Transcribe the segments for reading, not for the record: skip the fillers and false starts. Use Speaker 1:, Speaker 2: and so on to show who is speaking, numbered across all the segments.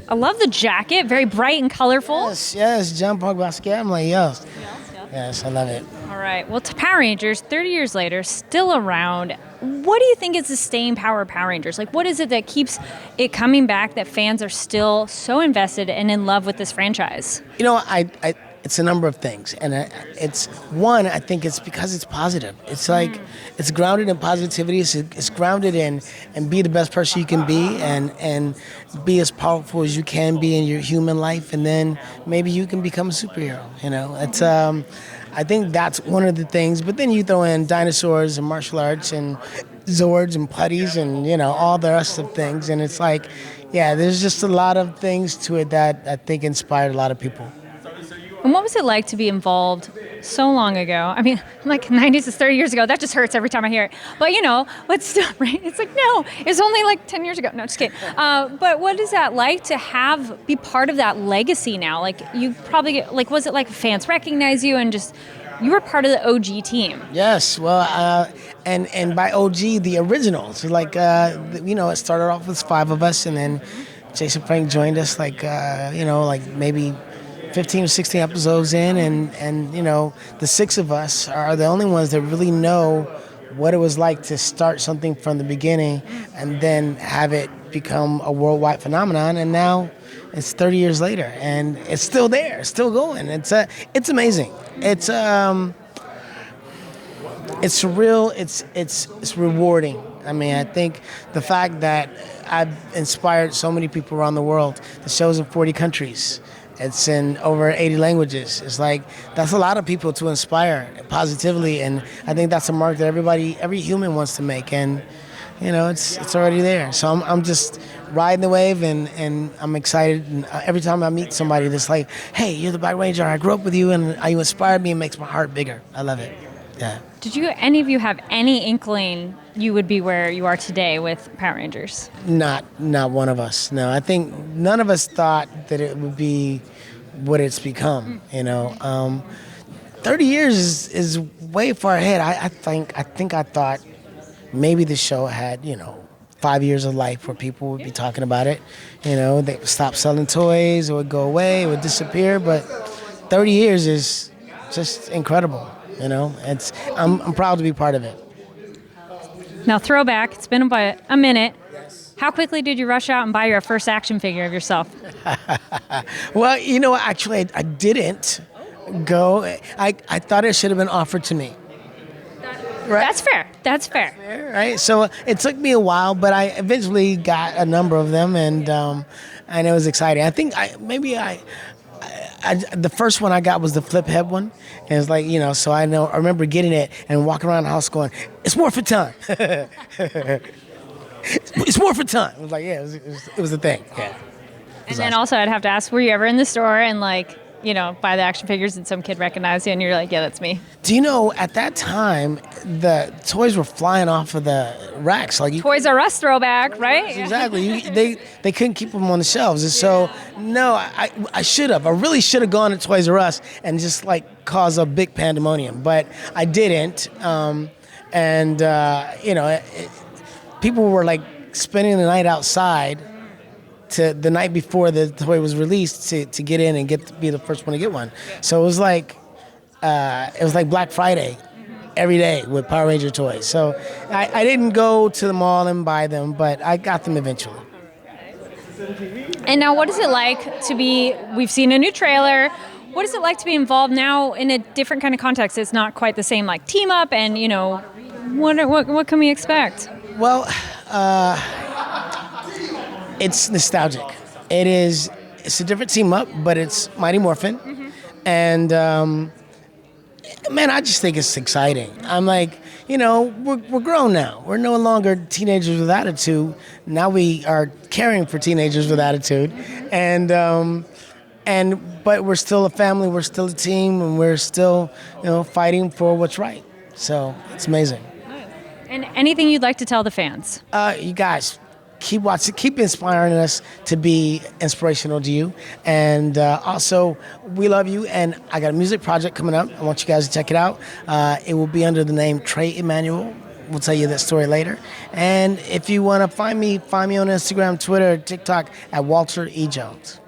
Speaker 1: I love the jacket, very bright and colorful.
Speaker 2: Yes, John Park Basket. I'm like, yes, I love it.
Speaker 1: All right, well, to Power Rangers, 30 years later, still around. What do you think is the staying power of Power Rangers? Like, what is it that keeps it coming back that fans are still so invested and in love with this franchise?
Speaker 2: You know, it's a number of things, and it's one. I think it's because it's positive. It's like it's grounded in positivity. It's grounded in and be the best person you can be, and be as powerful as you can be in your human life, and then maybe you can become a superhero. You know, it's. I think that's one of the things. But then you throw in dinosaurs and martial arts and Zords and putties and all the rest of things, and it's like, yeah, there's just a lot of things to it that I think inspired a lot of people.
Speaker 1: And what was it like to be involved so long ago? I mean, like 90s is 30 years ago. That just hurts every time I hear it. But, but still, right? It's like, no, it's only like 10 years ago. No, just kidding. But what is that like to be part of that legacy now? Like, you probably get, like, was it like fans recognize you and just, you were part of the OG team?
Speaker 2: Yes, well, and by OG, the originals. Like, it started off with 5 of us, and then Jason Frank joined us, like maybe 15 or 16 episodes in, and the 6 of us are the only ones that really know what it was like to start something from the beginning and then have it become a worldwide phenomenon. And now it's 30 years later, and it's still there, still going. It's amazing. It's surreal. It's rewarding. I mean, I think the fact that I've inspired so many people around the world. The show's in 40 countries. It's in over 80 languages. It's like, that's a lot of people to inspire positively, and I think that's a mark that every human wants to make, and it's already there. So I'm just riding the wave, and I'm excited. And every time I meet somebody that's like, hey, you're the Black Ranger, I grew up with you, and you inspired me, it makes my heart bigger. I love it. Yeah.
Speaker 1: Did any of you have any inkling you would be where you are today with Power Rangers?
Speaker 2: Not one of us. No, I think none of us thought that it would be what it's become. 30 years is way far ahead. I think I thought maybe the show had 5 years of life where people would be talking about it. They would stop selling toys, it would go away, it would disappear. But 30 years is just incredible. I'm proud to be part of it.
Speaker 1: Now, throwback, it's been about a minute. Yes. How quickly did you rush out and buy your first action figure of yourself?
Speaker 2: Well, actually, I didn't go. I thought it should have been offered to me. Right?
Speaker 1: That's fair.
Speaker 2: Right? So it took me a while, but I eventually got a number of them, and it was exciting. I think the first one I got was the flip head one, and it's like, so I remember getting it and walking around the house going, it's more for time. It's more for time. It was like, yeah, it was a thing. Yeah.
Speaker 1: And then also I'd have to ask, were you ever in the store and buy the action figures and some kid recognized you and you're like, yeah, that's me?
Speaker 2: Do you know, at that time, the toys were flying off of the racks.
Speaker 1: Toys R Us throwback, right?
Speaker 2: Exactly. They couldn't keep them on the shelves. And so, no, I should have. I really should have gone to Toys R Us and just cause a big pandemonium. But I didn't. People were spending the night outside to the night before the toy was released to get in and be the first one to get one. So it was like Black Friday every day with Power Ranger toys. So I didn't go to the mall and buy them, but I got them eventually.
Speaker 1: And now what is it like to be, we've seen a new trailer, what is it like to be involved now in a different kind of context? It's not quite the same team up, and what can we expect?
Speaker 2: Well, it's nostalgic. It's a different team up, but it's Mighty Morphin. Mm-hmm. And, man, I just think it's exciting. I'm like, we're grown now. We're no longer teenagers with attitude. Now we are caring for teenagers with attitude. But we're still a family, we're still a team, and we're still, fighting for what's right. So it's amazing.
Speaker 1: And anything you'd like to tell the fans?
Speaker 2: You guys, keep watching, keep inspiring us to be inspirational to you. And also, we love you. And I got a music project coming up. I want you guys to check it out. It will be under the name Trey Emanuel we'll tell you that story later. And if you want to find me on Instagram, Twitter, TikTok at Walter E. Jones.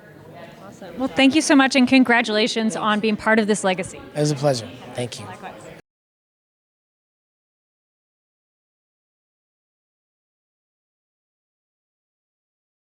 Speaker 1: Well, thank you so much, and congratulations on being part of this legacy.
Speaker 2: It was a pleasure. Thank you.
Speaker 1: Likewise.